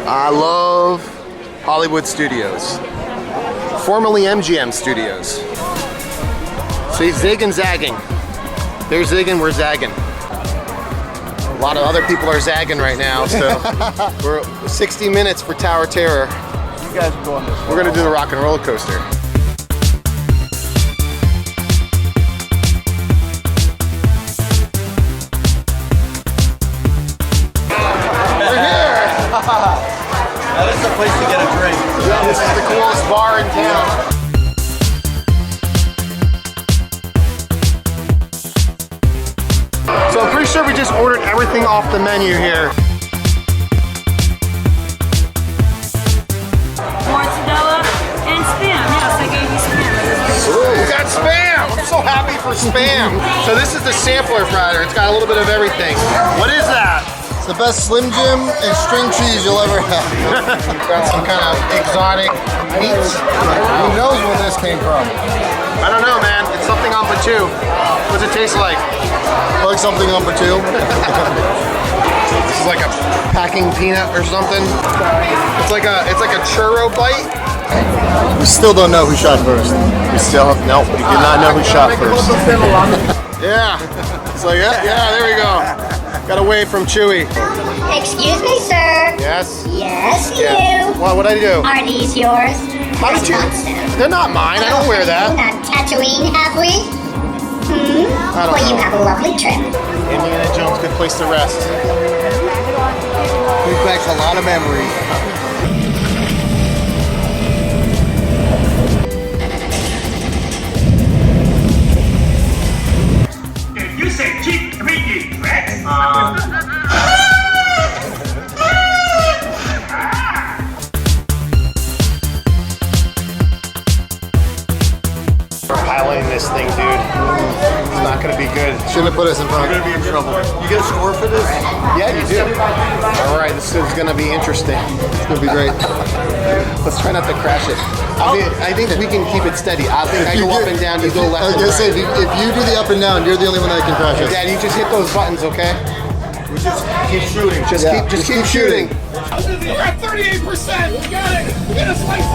I love Hollywood Studios, formerly MGM Studios. See, zig and zagging. They're zigging, we're zagging. A lot of other people are zagging right now, so we're 60 minutes for Tower Terror. You guys are going this way. We're gonna do the rock and roller coaster. That is the place to get a drink. Yeah, this is the coolest bar in town. So I'm pretty sure we just ordered everything off the menu here. Mozzarella and spam. Yes, I gave you spam. We got spam! I'm so happy for spam. So this is the sampler fritter. It's got a little bit of everything. What is that? It's the best Slim Jim and string cheese you'll ever have. Got some kind of exotic meats. Who knows where this came from? I don't know, man. It's something on pachu. What's it taste like? Like something on two. This is like a packing peanut or something. It's like a churro bite. We still don't know who shot first. Nope, we do not know who shot first. Yeah. It's like, yeah, there we go. Got away from Chewy. Excuse me, sir. Yes? Yes, you. Yeah. What'd I do? Are these yours? How did you? They're not mine. I don't wear that. On Tatooine, have we? I don't Well, you know. have a lovely trip. Indiana Jones, good place to rest. Brings back a lot of memories. You say cheap, greedy, Rex? We're piloting this thing, dude. It's not gonna be good. Shouldn't have put us in front. We're gonna be in trouble. You get a score for this? Yeah, you do. All right, this is gonna be interesting. It's gonna be great. Let's try not to crash it. I think we can keep it steady. I think I go up and down, you go left I was and gonna say, right. if you do the up and down, you're the only one that can crash it. Dad, you just hit those buttons, okay? We just keep shooting. Just keep shooting. We're at 38%. We got it. Get a slice.